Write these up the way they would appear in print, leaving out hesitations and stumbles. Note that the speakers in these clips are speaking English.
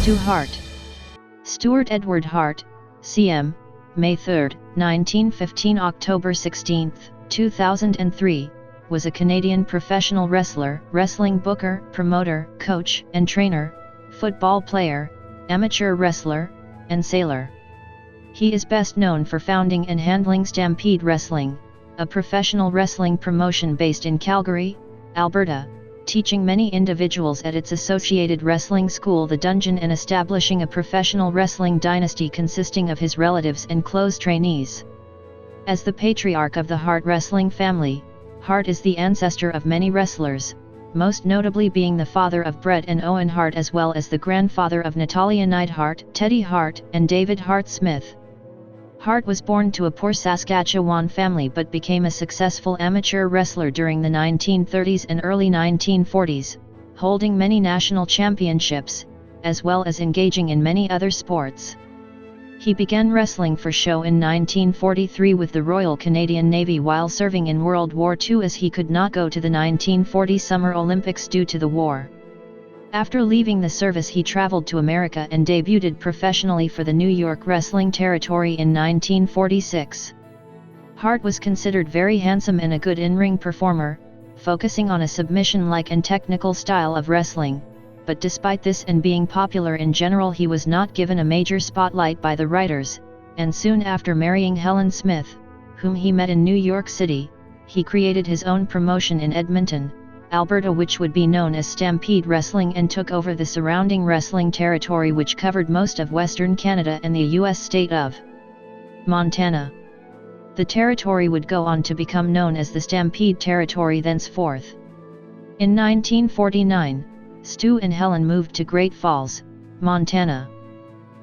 Stu Hart. Stewart Edward Hart, CM, May 3, 1915 – October 16, 2003, was a Canadian professional wrestler, wrestling booker, promoter, coach, and trainer, football player, amateur wrestler, and sailor. He is best known for founding and handling Stampede Wrestling, a professional wrestling promotion based in Calgary, Alberta, teaching many individuals at its associated wrestling school The Dungeon and establishing a professional wrestling dynasty consisting of his relatives and close trainees. As the patriarch of the Hart wrestling family, Hart is the ancestor of many wrestlers, most notably being the father of Bret and Owen Hart as well as the grandfather of Natalya Neidhart, Teddy Hart, and David Hart Smith. Hart was born to a poor Saskatchewan family but became a successful amateur wrestler during the 1930s and early 1940s, holding many national championships, as well as engaging in many other sports. He began wrestling for show in 1943 with the Royal Canadian Navy while serving in World War II as he could not go to the 1940 Summer Olympics due to the war. After leaving the service he traveled to America and debuted professionally for the New York wrestling territory in 1946. Hart was considered very handsome and a good in-ring performer, focusing on a submission-like and technical style of wrestling, but despite this and being popular in general he was not given a major spotlight by the writers, and soon after marrying Helen Smith, whom he met in New York City, he created his own promotion in Edmonton, Alberta, which would be known as Stampede Wrestling, and took over the surrounding wrestling territory which covered most of Western Canada and the U.S. state of Montana. The territory would go on to become known as the Stampede Territory thenceforth. In 1949, Stu and Helen moved to Great Falls, Montana.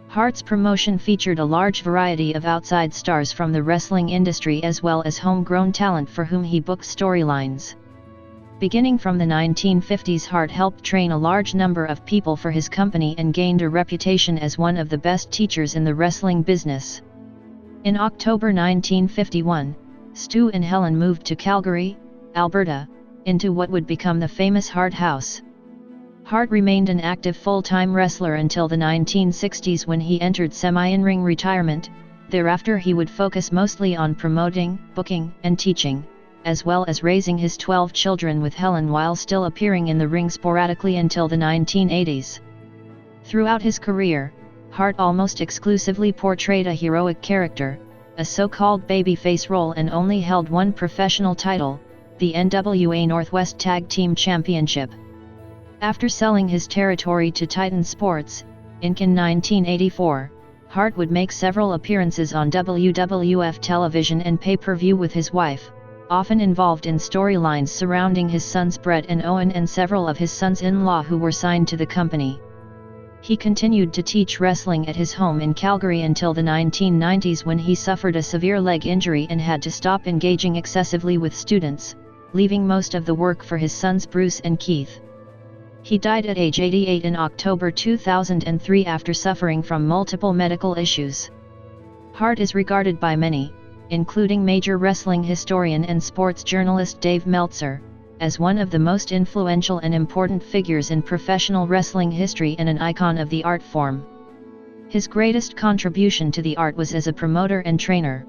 Hart's promotion featured a large variety of outside stars from the wrestling industry as well as homegrown talent for whom he booked storylines. Beginning from the 1950s, Hart helped train a large number of people for his company and gained a reputation as one of the best teachers in the wrestling business. In October 1951, Stu and Helen moved to Calgary, Alberta, into what would become the famous Hart House. Hart remained an active full-time wrestler until the 1960s when he entered semi-in-ring retirement. Thereafter he would focus mostly on promoting, booking, and teaching, as well as raising his 12 children with Helen while still appearing in the ring sporadically until the 1980s. Throughout his career, Hart almost exclusively portrayed a heroic character, a so-called babyface role, and only held one professional title, the NWA Northwest Tag Team Championship. After selling his territory to Titan Sports, Inc. in 1984, Hart would make several appearances on WWF television and pay-per-view with his wife, often involved in storylines surrounding his sons Bret and Owen and several of his sons-in-law who were signed to the company. He continued to teach wrestling at his home in Calgary until the 1990s when he suffered a severe leg injury and had to stop engaging excessively with students, leaving most of the work for his sons Bruce and Keith. He died at age 88 in October 2003 after suffering from multiple medical issues. Hart is regarded by many, including major wrestling historian and sports journalist Dave Meltzer, as one of the most influential and important figures in professional wrestling history and an icon of the art form. His greatest contribution to the art was as a promoter and trainer.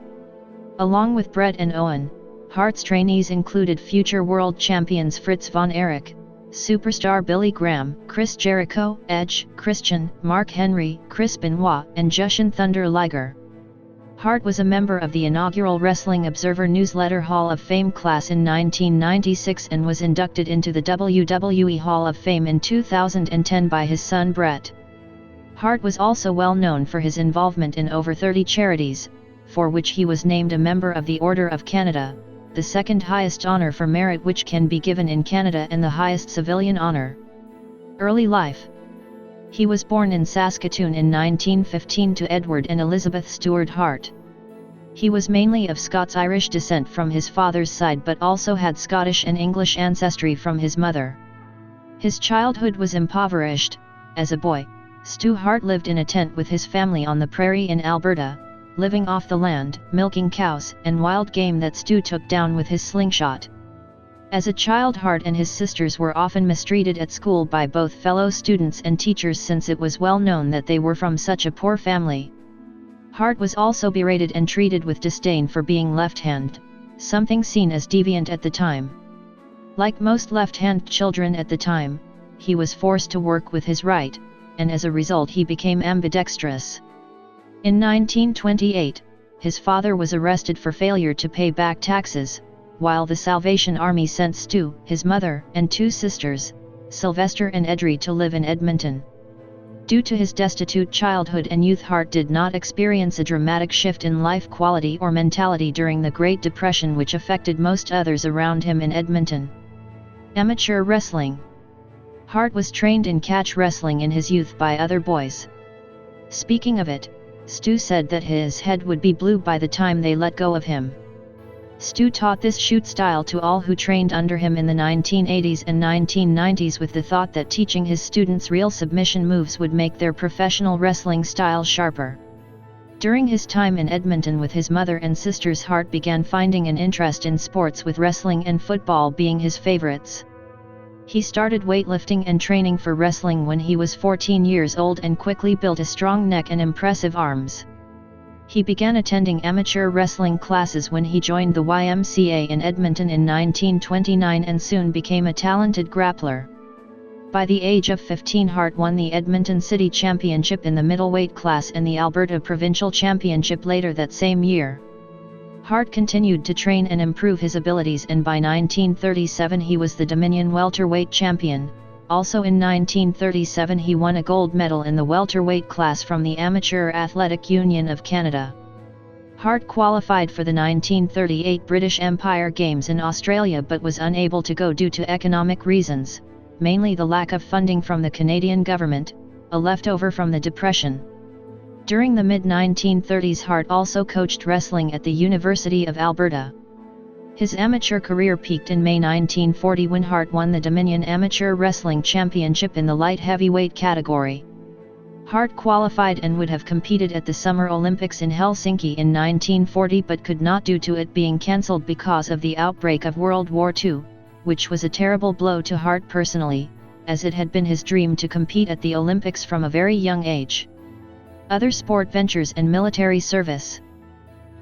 Along with Bret and Owen, Hart's trainees included future world champions Fritz von Erich, superstar Billy Graham, Chris Jericho, Edge, Christian, Mark Henry, Chris Benoit, and Jushin Thunder Liger. Hart was a member of the inaugural Wrestling Observer Newsletter Hall of Fame class in 1996 and was inducted into the WWE Hall of Fame in 2010 by his son Bret. Hart was also well known for his involvement in over 30 charities, for which he was named a member of the Order of Canada, the second highest honor for merit which can be given in Canada and the highest civilian honor. Early life. He was born in Saskatoon in 1915 to Edward and Elizabeth Stewart Hart. He was mainly of Scots-Irish descent from his father's side but also had Scottish and English ancestry from his mother. His childhood was impoverished. As a boy, Stu Hart lived in a tent with his family on the prairie in Alberta, living off the land, milking cows and wild game that Stu took down with his slingshot. As a child, Hart and his sisters were often mistreated at school by both fellow students and teachers, since it was well known that they were from such a poor family. Hart was also berated and treated with disdain for being left-handed, something seen as deviant at the time. Like most left-handed children at the time, he was forced to work with his right, and as a result he became ambidextrous. In 1928, his father was arrested for failure to pay back taxes, while the Salvation Army sent Stu, his mother, and two sisters, Sylvester and Edrie, to live in Edmonton. Due to his destitute childhood and youth, Hart did not experience a dramatic shift in life quality or mentality during the Great Depression, which affected most others around him in Edmonton. Amateur wrestling. Hart was trained in catch wrestling in his youth by other boys. Speaking of it, Stu said that his head would be blue by the time they let go of him. Stu taught this shoot style to all who trained under him in the 1980s and 1990s, with the thought that teaching his students real submission moves would make their professional wrestling style sharper. During his time in Edmonton with his mother and sisters, Hart began finding an interest in sports, with wrestling and football being his favorites. He started weightlifting and training for wrestling when he was 14 years old and quickly built a strong neck and impressive arms. He began attending amateur wrestling classes when he joined the YMCA in Edmonton in 1929 and soon became a talented grappler. By the age of 15, Hart won the Edmonton City Championship in the middleweight class and the Alberta Provincial Championship later that same year. Hart continued to train and improve his abilities, and by 1937 he was the Dominion welterweight champion. Also in 1937 he won a gold medal in the welterweight class from the Amateur Athletic Union of Canada. Hart qualified for the 1938 British Empire Games in Australia but was unable to go due to economic reasons, mainly the lack of funding from the Canadian government, a leftover from the Depression. During the mid-1930s, Hart also coached wrestling at the University of Alberta. His amateur career peaked in May 1940 when Hart won the Dominion Amateur Wrestling Championship in the light heavyweight category. Hart qualified and would have competed at the Summer Olympics in Helsinki in 1940 but could not due to it being cancelled because of the outbreak of World War II, which was a terrible blow to Hart personally, as it had been his dream to compete at the Olympics from a very young age. Other sport ventures and military service.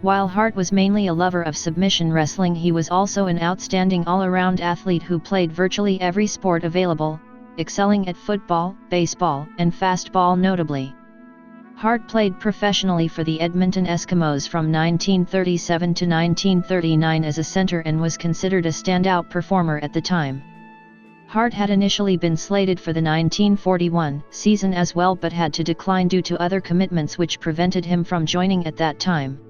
While Hart was mainly a lover of submission wrestling, he was also an outstanding all-around athlete who played virtually every sport available, excelling at football, baseball, and fastball notably. Hart played professionally for the Edmonton Eskimos from 1937 to 1939 as a center and was considered a standout performer at the time. Hart had initially been slated for the 1941 season as well but had to decline due to other commitments which prevented him from joining at that time.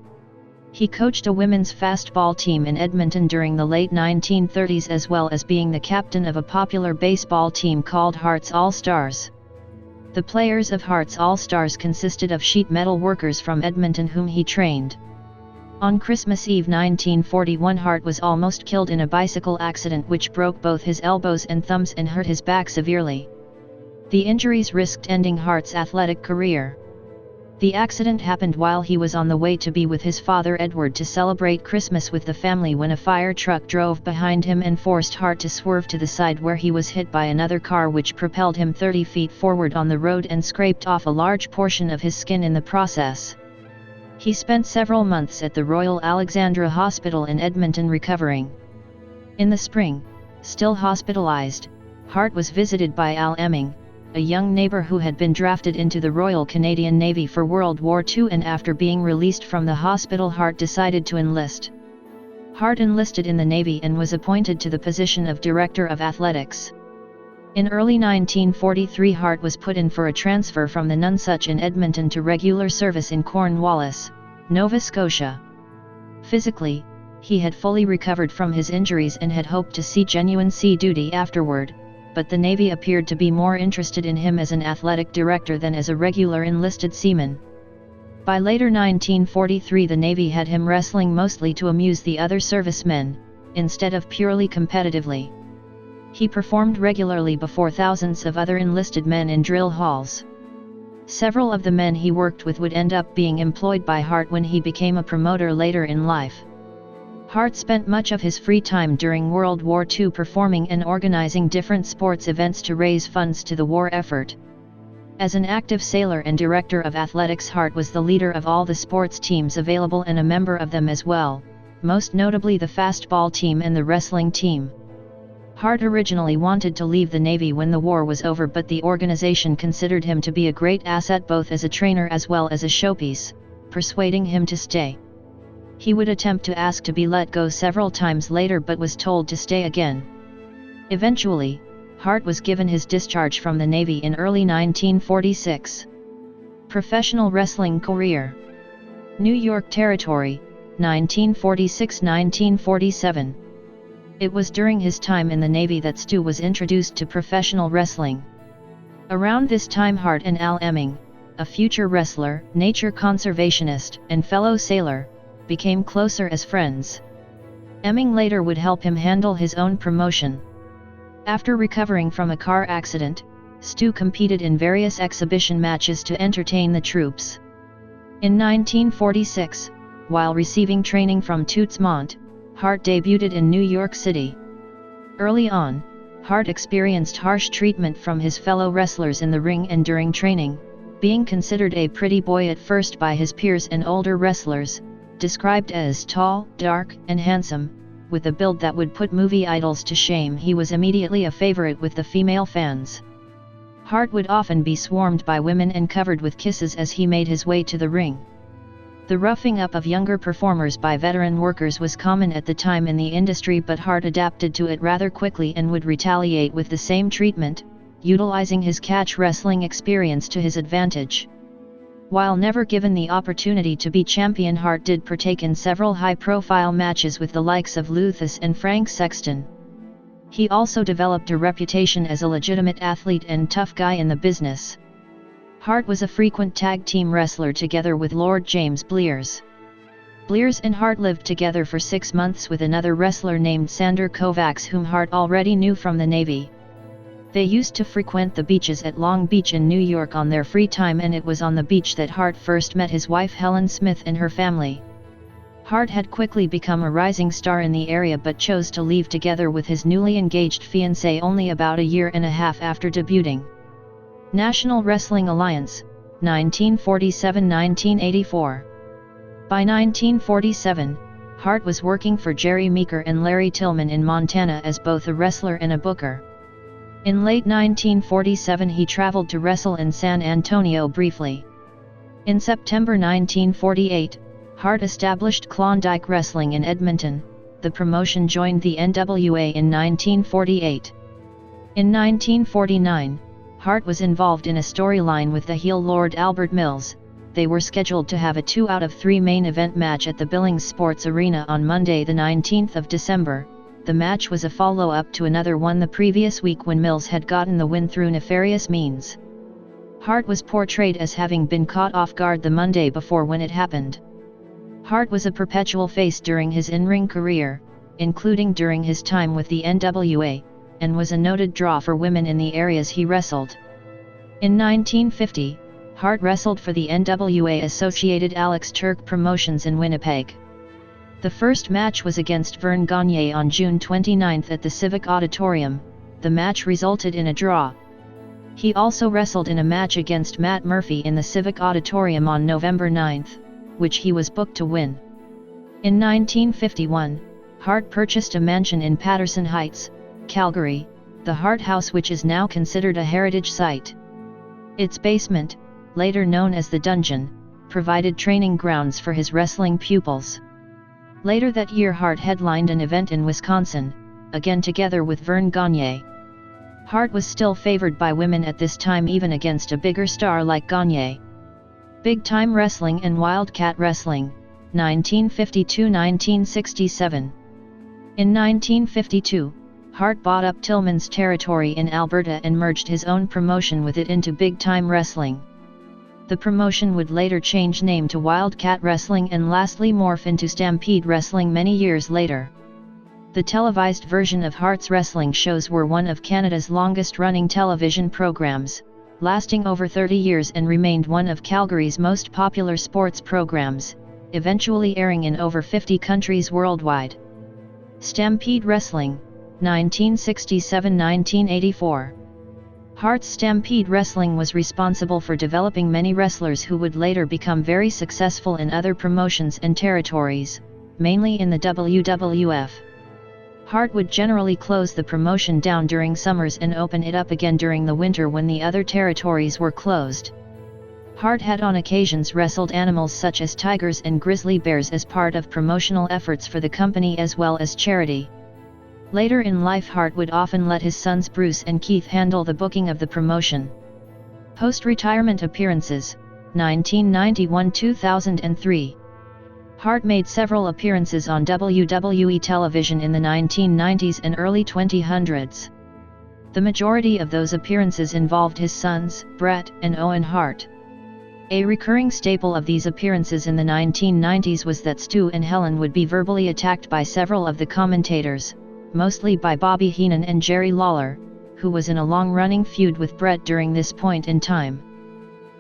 He coached a women's fastball team in Edmonton during the late 1930s as well as being the captain of a popular baseball team called Hart's All-Stars. The players of Hart's All-Stars consisted of sheet metal workers from Edmonton whom he trained. On Christmas Eve 1941, Hart was almost killed in a bicycle accident which broke both his elbows and thumbs and hurt his back severely. The injuries risked ending Hart's athletic career. The accident happened while he was on the way to be with his father Edward to celebrate Christmas with the family when a fire truck drove behind him and forced Hart to swerve to the side, where he was hit by another car which propelled him 30 feet forward on the road and scraped off a large portion of his skin in the process. He spent several months at the Royal Alexandra Hospital in Edmonton recovering. In the spring, still hospitalized, Hart was visited by Al Emming, a young neighbor who had been drafted into the Royal Canadian Navy for World War II, and after being released from the hospital, Hart decided to enlist. Hart enlisted in the Navy and was appointed to the position of Director of Athletics. In early 1943, Hart was put in for a transfer from the Nonsuch in Edmonton to regular service in Cornwallis, Nova Scotia. Physically, he had fully recovered from his injuries and had hoped to see genuine sea duty afterward, but the Navy appeared to be more interested in him as an athletic director than as a regular enlisted seaman. By later 1943, the Navy had him wrestling mostly to amuse the other servicemen, instead of purely competitively. He performed regularly before thousands of other enlisted men in drill halls. Several of the men he worked with would end up being employed by Hart when he became a promoter later in life. Hart spent much of his free time during World War II performing and organizing different sports events to raise funds to the war effort. As an active sailor and director of athletics, Hart was the leader of all the sports teams available and a member of them as well, most notably the fastball team and the wrestling team. Hart originally wanted to leave the Navy when the war was over, but the organization considered him to be a great asset both as a trainer as well as a showpiece, persuading him to stay. He would attempt to ask to be let go several times later but was told to stay again. Eventually, Hart was given his discharge from the Navy in early 1946. Professional wrestling career. New York Territory, 1946–1947. It was during his time in the Navy that Stu was introduced to professional wrestling. Around this time, Hart and Al Emming, a future wrestler, nature conservationist, and fellow sailor, became closer as friends. Emming later would help him handle his own promotion. After recovering from a car accident, Stu competed in various exhibition matches to entertain the troops. In 1946, while receiving training from Toots Mondt, Hart debuted in New York City. Early on, Hart experienced harsh treatment from his fellow wrestlers in the ring and during training, being considered a pretty boy at first by his peers and older wrestlers, described as tall, dark, and handsome. With a build that would put movie idols to shame, he was immediately a favorite with the female fans. Hart would often be swarmed by women and covered with kisses as he made his way to the ring. The roughing up of younger performers by veteran workers was common at the time in the industry, but Hart adapted to it rather quickly and would retaliate with the same treatment, utilizing his catch wrestling experience to his advantage. While never given the opportunity to be champion, Hart did partake in several high-profile matches with the likes of Luthus and Frank Sexton. He also developed a reputation as a legitimate athlete and tough guy in the business. Hart was a frequent tag team wrestler together with Lord James Blears. Blears and Hart lived together for 6 months with another wrestler named Sander Kovacs, whom Hart already knew from the Navy. They used to frequent the beaches at Long Beach in New York on their free time, and it was on the beach that Hart first met his wife Helen Smith and her family. Hart had quickly become a rising star in the area but chose to leave together with his newly engaged fiancée only about a year and a half after debuting. National Wrestling Alliance, 1947–1984. By 1947, Hart was working for Jerry Meeker and Larry Tillman in Montana as both a wrestler and a booker. In late 1947 he traveled to wrestle in San Antonio briefly. In September 1948, Hart established Klondike Wrestling in Edmonton. The promotion joined the NWA in 1948. In 1949, Hart was involved in a storyline with the heel Lord Albert Mills. They were scheduled to have a 2 out of 3 main event match at the Billings Sports Arena on Monday the 19th of December. The match was a follow-up to another one the previous week when Mills had gotten the win through nefarious means. Hart was portrayed as having been caught off guard the Monday before when it happened. Hart was a perpetual face during his in-ring career, including during his time with the NWA, and was a noted draw for women in the areas he wrestled. In 1950, Hart wrestled for the NWA-associated Alex Turk Promotions in Winnipeg. The first match was against Vern Gagne on June 29 at the Civic Auditorium. The match resulted in a draw. He also wrestled in a match against Matt Murphy in the Civic Auditorium on November 9, which he was booked to win. In 1951, Hart purchased a mansion in Patterson Heights, Calgary, the Hart House, which is now considered a heritage site. Its basement, later known as the Dungeon, provided training grounds for his wrestling pupils. Later that year Hart headlined an event in Wisconsin, again together with Vern Gagne. Hart was still favored by women at this time, even against a bigger star like Gagne. Big Time Wrestling and Wildcat Wrestling, 1952–1967. In 1952, Hart bought up Tillman's territory in Alberta and merged his own promotion with it into Big Time Wrestling. The promotion would later change name to Wildcat Wrestling and lastly morph into Stampede Wrestling many years later. The televised version of Hart's wrestling shows were one of Canada's longest-running television programs, lasting over 30 years, and remained one of Calgary's most popular sports programs. eventually airing in over 50 countries worldwide. Stampede Wrestling, 1967–1984. Hart's Stampede Wrestling was responsible for developing many wrestlers who would later become very successful in other promotions and territories, mainly in the WWF. Hart would generally close the promotion down during summers and open it up again during the winter when the other territories were closed. Hart had on occasions wrestled animals such as tigers and grizzly bears as part of promotional efforts for the company as well as charity. Later in life, Hart would often let his sons Bruce and Keith handle the booking of the promotion. Post-retirement appearances, 1991–2003. Hart made several appearances on WWE television in the 1990s and early 2000s. The majority of those appearances involved his sons, Bret and Owen Hart. A recurring staple of these appearances in the 1990s was that Stu and Helen would be verbally attacked by several of the commentators, mostly by Bobby Heenan and Jerry Lawler, who was in a long-running feud with Bret during this point in time.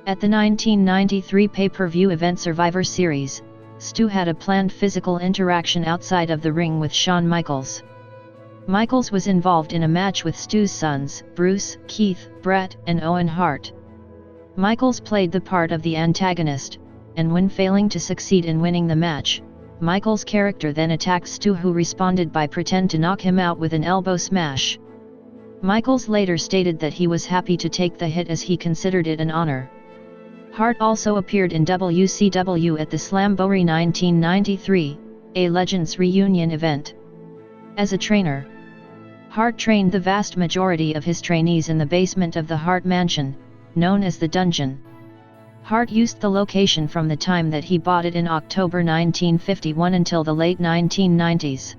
At the 1993 pay-per-view event Survivor Series, Stu had a planned physical interaction outside of the ring with Shawn Michaels. Michaels was involved in a match with Stu's sons, Bruce, Keith, Bret, and Owen Hart. Michaels played the part of the antagonist, and when failing to succeed in winning the match, Michaels' character then attacked Stu, who responded by pretending to knock him out with an elbow smash. Michaels later stated that he was happy to take the hit as he considered it an honor. Hart also appeared in WCW at the Slamboree 1993, a Legends reunion event. As a trainer, Hart trained the vast majority of his trainees in the basement of the Hart Mansion, known as the Dungeon. Hart used the location from the time that he bought it in October 1951 until the late 1990s.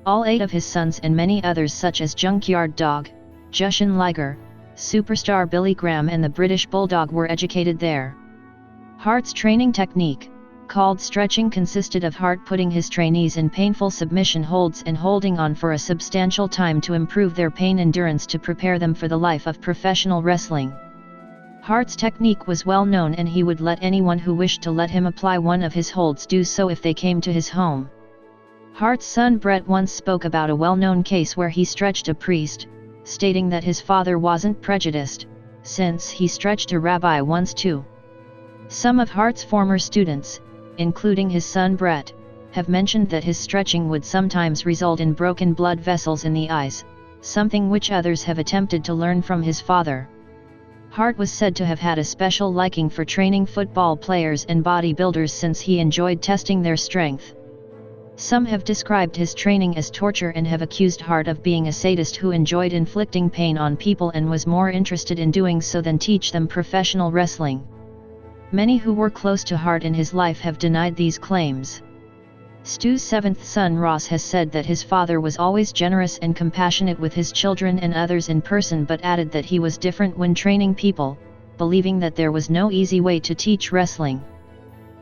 All 8 of his sons and many others such as Junkyard Dog, Jushin Liger, Superstar Billy Graham and the British Bulldog were educated there. Hart's training technique, called stretching, consisted of Hart putting his trainees in painful submission holds and holding on for a substantial time to improve their pain endurance to prepare them for the life of professional wrestling. Hart's technique was well known, and he would let anyone who wished to let him apply one of his holds do so if they came to his home. Hart's son Bret once spoke about a well-known case where he stretched a priest, stating that his father wasn't prejudiced, since he stretched a rabbi once too. Some of Hart's former students, including his son Bret, have mentioned that his stretching would sometimes result in broken blood vessels in the eyes, something which others have attempted to learn from his father. Hart was said to have had a special liking for training football players and bodybuilders since he enjoyed testing their strength. Some have described his training as torture and have accused Hart of being a sadist who enjoyed inflicting pain on people and was more interested in doing so than teach them professional wrestling. Many who were close to Hart in his life have denied these claims. Stu's 7th son Ross has said that his father was always generous and compassionate with his children and others in person, but added that he was different when training people, believing that there was no easy way to teach wrestling.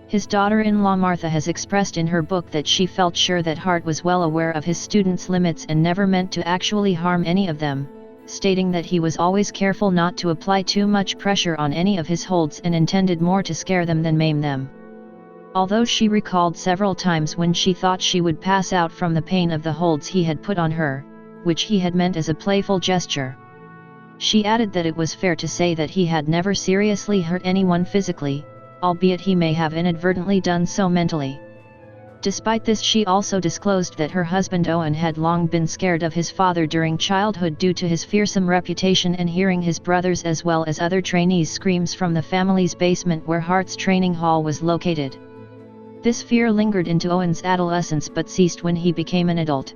His daughter-in-law Martha has expressed in her book that she felt sure that Hart was well aware of his students' limits and never meant to actually harm any of them, stating that he was always careful not to apply too much pressure on any of his holds and intended more to scare them than maim them. Although she recalled several times when she thought she would pass out from the pain of the holds he had put on her, which he had meant as a playful gesture. She added that it was fair to say that he had never seriously hurt anyone physically, albeit he may have inadvertently done so mentally. Despite this, she also disclosed that her husband Owen had long been scared of his father during childhood due to his fearsome reputation and hearing his brothers as well as other trainees' screams from the family's basement where Hart's training hall was located. This fear lingered into Owen's adolescence but ceased when he became an adult.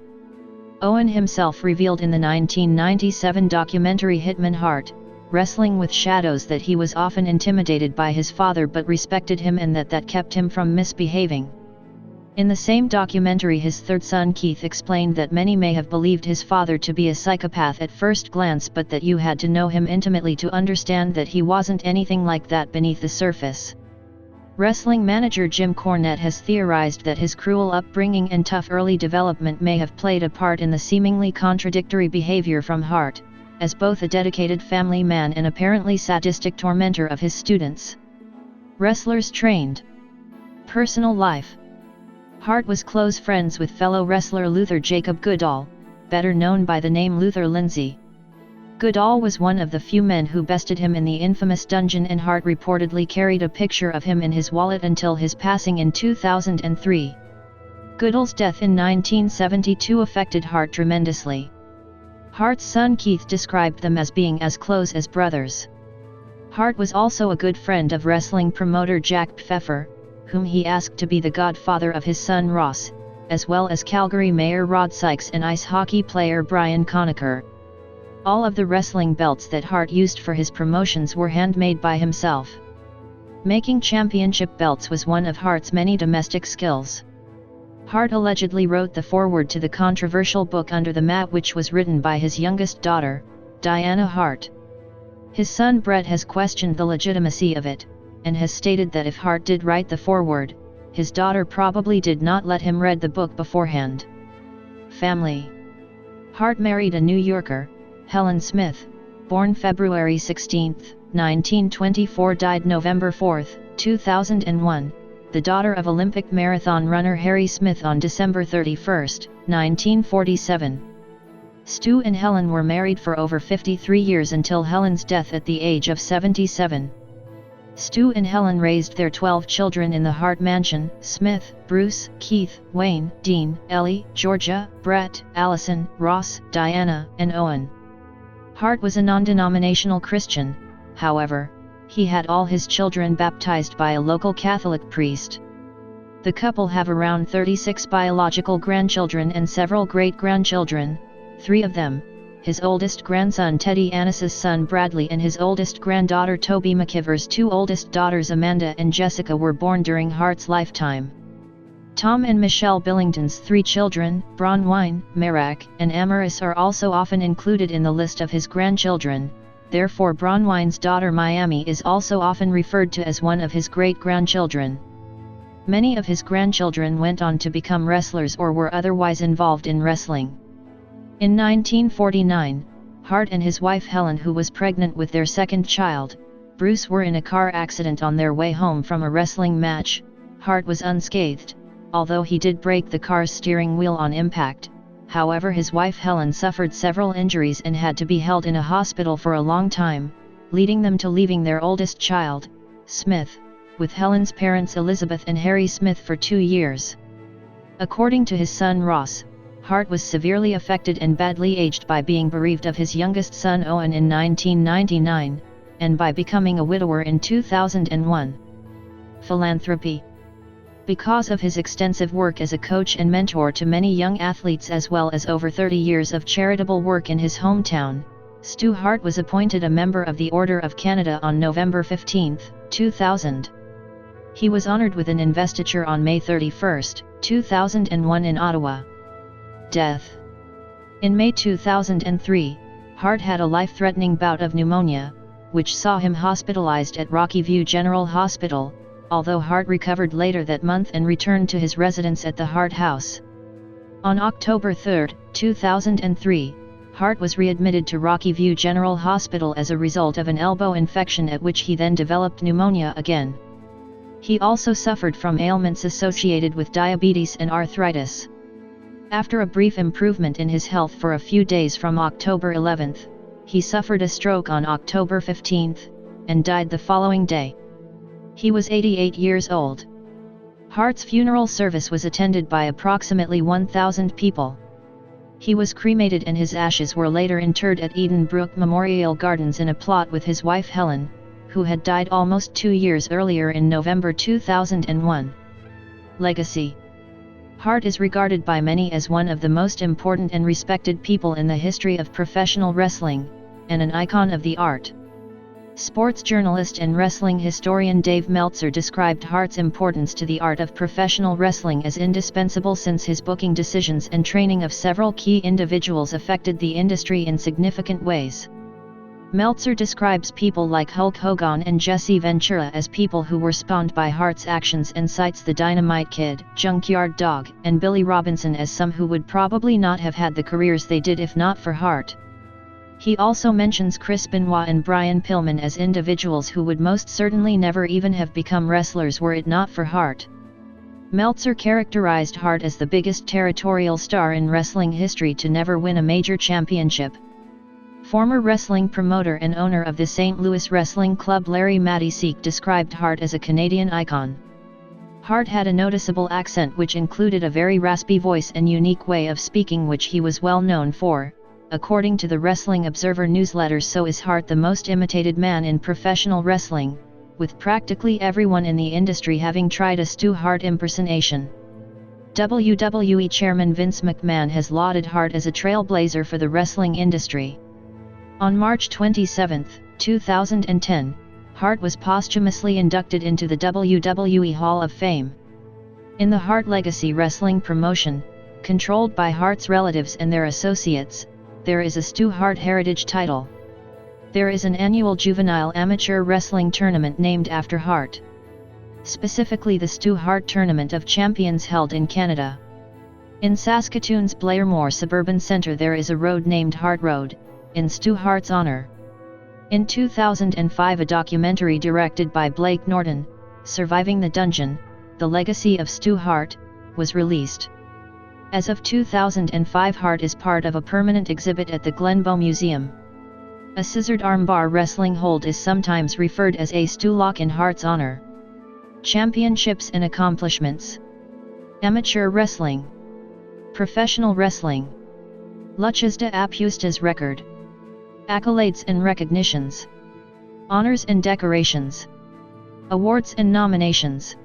Owen himself revealed in the 1997 documentary Hitman Hart, Wrestling with Shadows, that he was often intimidated by his father but respected him and that kept him from misbehaving. In the same documentary, his 3rd son Keith explained that many may have believed his father to be a psychopath at first glance, but that you had to know him intimately to understand that he wasn't anything like that beneath the surface. Wrestling manager Jim Cornette has theorized that his cruel upbringing and tough early development may have played a part in the seemingly contradictory behavior from Hart, as both a dedicated family man and apparently sadistic tormentor of his students. Wrestlers trained. Personal life. Hart was close friends with fellow wrestler Luther Jacob Goodall, better known by the name Luther Lindsay. Goodall was one of the few men who bested him in the infamous dungeon, and Hart reportedly carried a picture of him in his wallet until his passing in 2003. Goodall's death in 1972 affected Hart tremendously. Hart's son Keith described them as being as close as brothers. Hart was also a good friend of wrestling promoter Jack Pfeffer, whom he asked to be the godfather of his son Ross, as well as Calgary Mayor Rod Sykes and ice hockey player Brian Conacher. All of the wrestling belts that Hart used for his promotions were handmade by himself. Making championship belts was one of Hart's many domestic skills. Hart allegedly wrote the foreword to the controversial book Under the Mat, which was written by his youngest daughter, Diana Hart. His son Bret has questioned the legitimacy of it, and has stated that if Hart did write the foreword, his daughter probably did not let him read the book beforehand. Family. Hart married a New Yorker, Helen Smith, born February 16, 1924, died November 4, 2001, the daughter of Olympic marathon runner Harry Smith on December 31, 1947. Stu and Helen were married for over 53 years until Helen's death at the age of 77. Stu and Helen raised their 12 children in the Hart mansion: Smith, Bruce, Keith, Wayne, Dean, Ellie, Georgia, Brett, Allison, Ross, Diana, and Owen. Hart was a non-denominational Christian, however. He had all his children baptized by a local Catholic priest. The couple have around 36 biological grandchildren and several great-grandchildren, 3 of them, his oldest grandson Teddy Annis's son Bradley and his oldest granddaughter Toby McKiver's 2 oldest daughters Amanda and Jessica were born during Hart's lifetime. Tom and Michelle Billington's 3 children, Bronwyn, Merak, and Amaris, are also often included in the list of his grandchildren. Therefore Bronwyn's daughter Miami is also often referred to as one of his great-grandchildren. Many of his grandchildren went on to become wrestlers or were otherwise involved in wrestling. In 1949, Hart and his wife Helen, who was pregnant with their second child, Bruce, were in a car accident on their way home from a wrestling match. Hart was unscathed, although he did break the car's steering wheel on impact. However, his wife Helen suffered several injuries and had to be held in a hospital for a long time, leading them to leaving their oldest child, Smith, with Helen's parents Elizabeth and Harry Smith for 2 years. According to his son Ross, Hart was severely affected and badly aged by being bereaved of his youngest son Owen in 1999, and by becoming a widower in 2001. Philanthropy. Because of his extensive work as a coach and mentor to many young athletes, as well as over 30 years of charitable work in his hometown, Stu Hart was appointed a member of the Order of Canada on November 15, 2000. He was honored with an investiture on May 31, 2001 in Ottawa. Death. In May 2003, Hart had a life-threatening bout of pneumonia, which saw him hospitalized at Rocky View General Hospital, although Hart recovered later that month and returned to his residence at the Hart House. On October 3, 2003, Hart was readmitted to Rocky View General Hospital as a result of an elbow infection, at which he then developed pneumonia again. He also suffered from ailments associated with diabetes and arthritis. After a brief improvement in his health for a few days from October 11, he suffered a stroke on October 15, and died the following day. He was 88 years old. Hart's funeral service was attended by approximately 1,000 people. He was cremated and his ashes were later interred at Eden Brook Memorial Gardens in a plot with his wife Helen, who had died almost 2 years earlier in November 2001. Legacy. Hart is regarded by many as one of the most important and respected people in the history of professional wrestling, and an icon of the art. Sports journalist and wrestling historian Dave Meltzer described Hart's importance to the art of professional wrestling as indispensable, since his booking decisions and training of several key individuals affected the industry in significant ways. Meltzer describes people like Hulk Hogan and Jesse Ventura as people who were spawned by Hart's actions, and cites the Dynamite Kid, Junkyard Dog, and Billy Robinson as some who would probably not have had the careers they did if not for Hart. He also mentions Chris Benoit and Brian Pillman as individuals who would most certainly never even have become wrestlers were it not for Hart. Meltzer characterized Hart as the biggest territorial star in wrestling history to never win a major championship. Former wrestling promoter and owner of the St. Louis Wrestling Club Larry Matysek described Hart as a Canadian icon. Hart had a noticeable accent which included a very raspy voice and unique way of speaking which he was well known for. According to the Wrestling Observer newsletter, so is Hart the most imitated man in professional wrestling, with practically everyone in the industry having tried a Stu Hart impersonation. WWE Chairman Vince McMahon has lauded Hart as a trailblazer for the wrestling industry. On March 27, 2010, Hart was posthumously inducted into the WWE Hall of Fame. In the Hart Legacy Wrestling promotion, controlled by Hart's relatives and their associates, there is a Stu Hart Heritage title. There is an annual juvenile amateur wrestling tournament named after Hart. Specifically the Stu Hart Tournament of Champions held in Canada. In Saskatoon's Blairmore Suburban Centre there is a road named Hart Road, in Stu Hart's honour. In 2005 a documentary directed by Blake Norton, Surviving the Dungeon, The Legacy of Stu Hart, was released. As of 2005 Hart is part of a permanent exhibit at the Glenbow Museum. A scissored armbar wrestling hold is sometimes referred as a Stu Lock in Hart's honour. Championships and accomplishments. Amateur wrestling. Professional wrestling. Luchas de apuestas record. Accolades and recognitions. Honors and decorations. Awards and nominations.